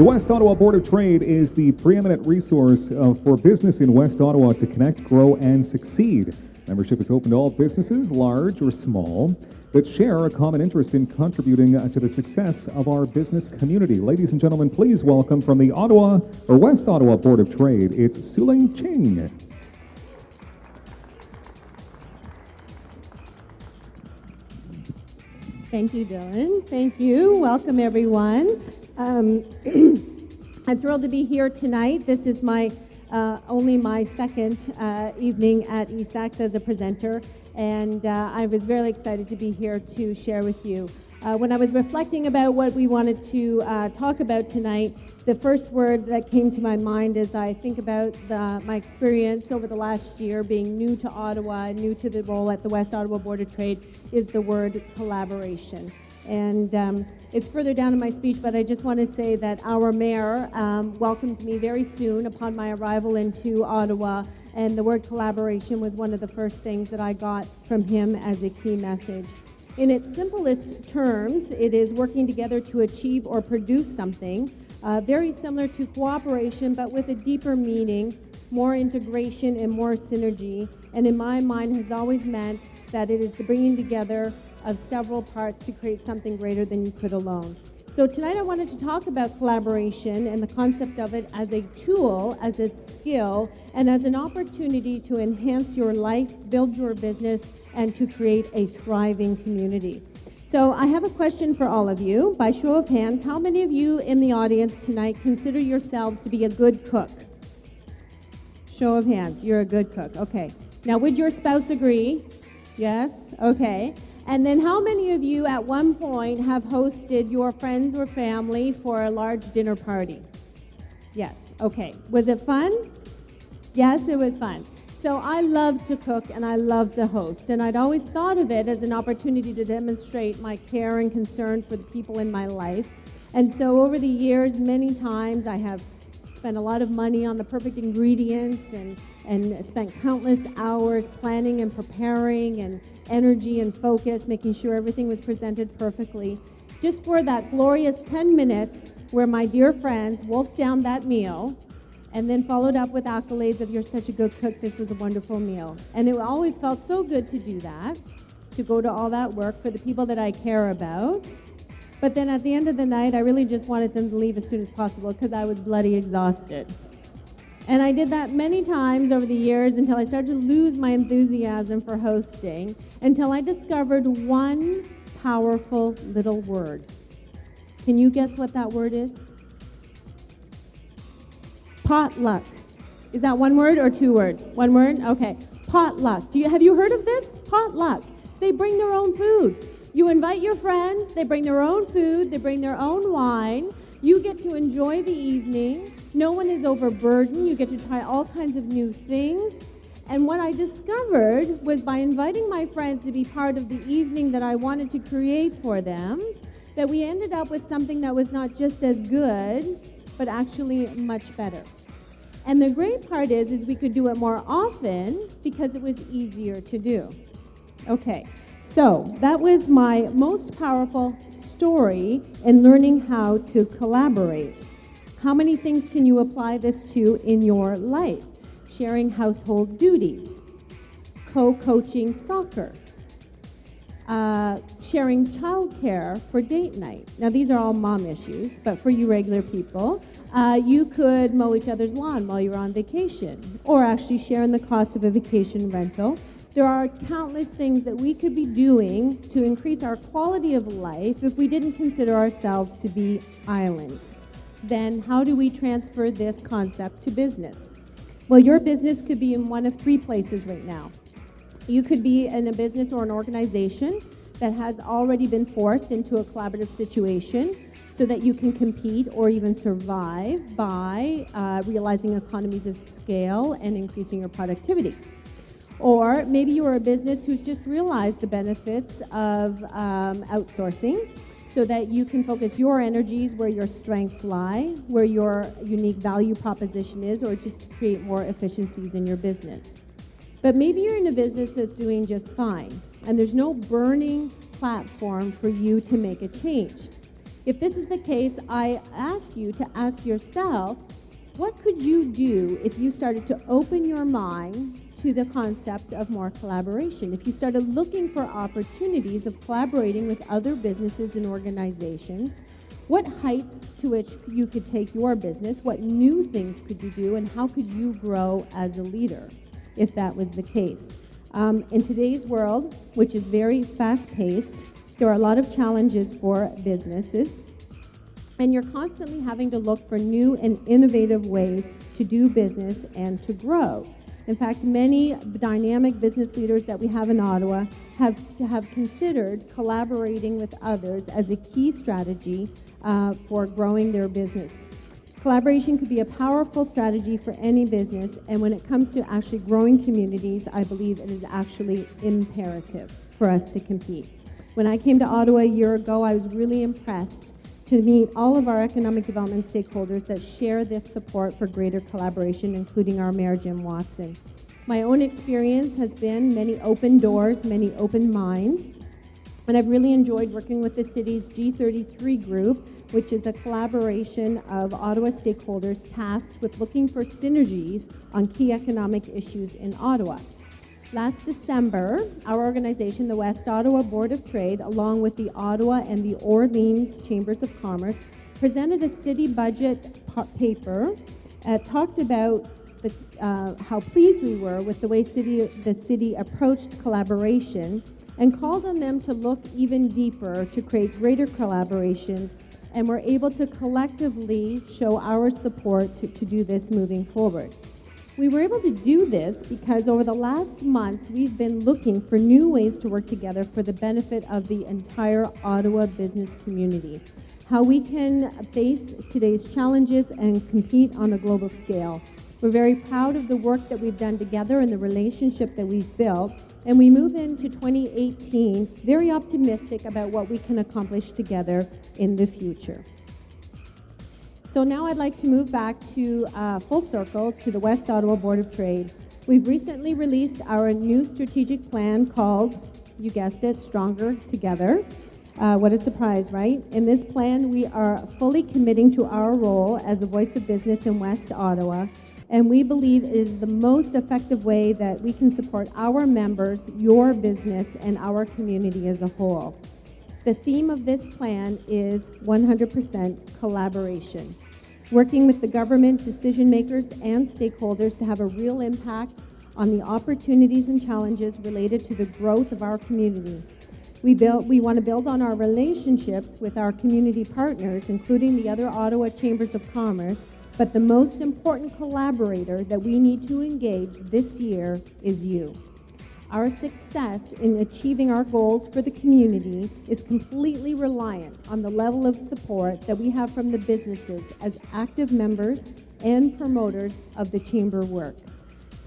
The West Ottawa Board of Trade is the preeminent resource for business in West Ottawa to connect, grow, and succeed. Membership is open to all businesses, large or small, that share a common interest in contributing to the success of our business community. Ladies and gentlemen, please welcome from the West Ottawa Board of Trade, it's Sueling Ching. Thank you, Dylan. Thank you. Welcome, everyone. I'm thrilled to be here tonight. This is only my second evening at eSAX as a presenter, and I was very excited to be here to share with you. When I was reflecting about what we wanted to talk about tonight, the first word that came to my mind as I think about my experience over the last year being new to Ottawa, new to the role at the West Ottawa Board of Trade, is the word collaboration. And it's further down in my speech, but I just want to say that our mayor welcomed me very soon upon my arrival into Ottawa, and the word collaboration was one of the first things that I got from him as a key message. In its simplest terms, it is working together to achieve or produce something, very similar to cooperation, but with a deeper meaning, more integration and more synergy, and in my mind has always meant that it is the bringing together of several parts to create something greater than you could alone. So tonight I wanted to talk about collaboration and the concept of it as a tool, as a skill, and as an opportunity to enhance your life, build your business, and to create a thriving community. So I have a question for all of you. By show of hands, how many of you in the audience tonight consider yourselves to be a good cook? Show of hands, you're a good cook. Okay. Now, would your spouse agree? Yes? Okay. And then how many of you at one point have hosted your friends or family for a large dinner party? Yes. Okay. Was it fun? Yes, it was fun. So I love to cook and I love to host, and I'd always thought of it as an opportunity to demonstrate my care and concern for the people in my life. And so over the years, many times I have spent a lot of money on the perfect ingredients and spent countless hours planning and preparing and energy and focus, making sure everything was presented perfectly, just for that glorious 10 minutes where my dear friends wolfed down that meal and then followed up with accolades of, "You're such a good cook, this was a wonderful meal." And it always felt so good to do that, to go to all that work for the people that I care about. But then at the end of the night, I really just wanted them to leave as soon as possible because I was bloody exhausted. And I did that many times over the years until I started to lose my enthusiasm for hosting, until I discovered one powerful little word. Can you guess what that word is? Potluck. Is that one word or two words? One word? Okay. Potluck. Have you heard of this? Potluck. They bring their own food. You invite your friends, they bring their own food, they bring their own wine. You get to enjoy the evening. No one is overburdened. You get to try all kinds of new things. And what I discovered was by inviting my friends to be part of the evening that I wanted to create for them, that we ended up with something that was not just as good, but actually much better. And the great part is we could do it more often because it was easier to do. Okay. So that was my most powerful story in learning how to collaborate. How many things can you apply this to in your life? Sharing household duties, co-coaching soccer, sharing childcare for date night. Now these are all mom issues, but for you regular people, you could mow each other's lawn while you're on vacation, or actually share in the cost of a vacation rental. There are countless things that we could be doing to increase our quality of life if we didn't consider ourselves to be islands. Then how do we transfer this concept to business? Well, your business could be in one of three places right now. You could be in a business or an organization that has already been forced into a collaborative situation so that you can compete or even survive by realizing economies of scale and increasing your productivity. Or maybe you are a business who's just realized the benefits of outsourcing so that you can focus your energies where your strengths lie, where your unique value proposition is, or just to create more efficiencies in your business. But maybe you're in a business that's doing just fine, and there's no burning platform for you to make a change. If this is the case, I ask you to ask yourself, what could you do if you started to open your mind to the concept of more collaboration? If you started looking for opportunities of collaborating with other businesses and organizations, what heights to which you could take your business, what new things could you do, and how could you grow as a leader if that was the case? In today's world, which is very fast-paced, there are a lot of challenges for businesses, and you're constantly having to look for new and innovative ways to do business and to grow. In fact, many dynamic business leaders that we have in Ottawa have considered collaborating with others as a key strategy for growing their business. Collaboration could be a powerful strategy for any business, and when it comes to actually growing communities, I believe it is actually imperative for us to compete. When I came to Ottawa a year ago, I was really impressed to meet all of our economic development stakeholders that share this support for greater collaboration, including our Mayor, Jim Watson. My own experience has been many open doors, many open minds, and I've really enjoyed working with the city's G33 group, which is a collaboration of Ottawa stakeholders tasked with looking for synergies on key economic issues in Ottawa. Last December, our organization, the West Ottawa Board of Trade, along with the Ottawa and the Orleans Chambers of Commerce, presented a city budget paper, talked about how pleased we were with the way the city approached collaboration, and called on them to look even deeper to create greater collaboration, and we're able to collectively show our support to do this moving forward. We were able to do this because over the last months, we've been looking for new ways to work together for the benefit of the entire Ottawa business community. How we can face today's challenges and compete on a global scale. We're very proud of the work that we've done together and the relationship that we've built, and we move into 2018 very optimistic about what we can accomplish together in the future. So now I'd like to move back to full circle to the West Ottawa Board of Trade. We've recently released our new strategic plan called, you guessed it, Stronger Together. What a surprise, right? In this plan, we are fully committing to our role as the voice of business in West Ottawa, and we believe it is the most effective way that we can support our members, your business, and our community as a whole. The theme of this plan is 100% collaboration, working with the government, decision makers, and stakeholders to have a real impact on the opportunities and challenges related to the growth of our community. We want to build on our relationships with our community partners, including the other Ottawa Chambers of Commerce, but the most important collaborator that we need to engage this year is you. Our success in achieving our goals for the community is completely reliant on the level of support that we have from the businesses as active members and promoters of the Chamber work.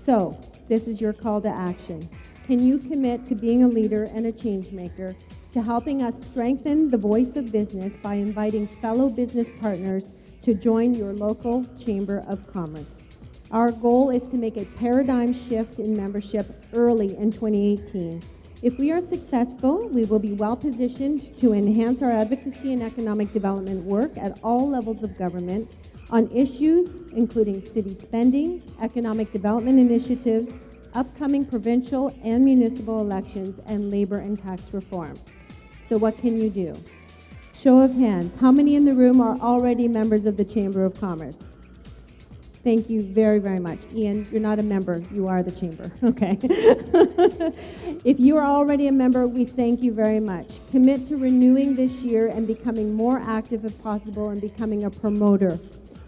So, this is your call to action. Can you commit to being a leader and a change maker, to helping us strengthen the voice of business by inviting fellow business partners to join your local Chamber of Commerce? Our goal is to make a paradigm shift in membership early in 2018. If we are successful, we will be well positioned to enhance our advocacy and economic development work at all levels of government on issues including city spending, economic development initiatives, upcoming provincial and municipal elections, and labor and tax reform. So what can you do? Show of hands, how many in the room are already members of the Chamber of Commerce? Thank you very, very much. Ian, you're not a member, you are the Chamber, okay. If you are already a member, we thank you very much. Commit to renewing this year and becoming more active if possible and becoming a promoter.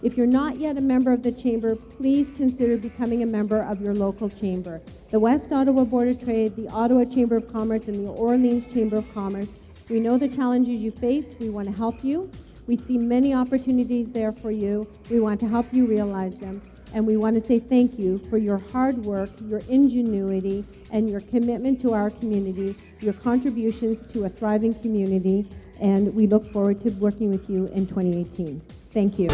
If you're not yet a member of the Chamber, please consider becoming a member of your local Chamber. The West Ottawa Board of Trade, the Ottawa Chamber of Commerce, and the Orleans Chamber of Commerce, we know the challenges you face, we want to help you. We see many opportunities there for you. We want to help you realize them. And we want to say thank you for your hard work, your ingenuity, and your commitment to our community, your contributions to a thriving community. And we look forward to working with you in 2018. Thank you.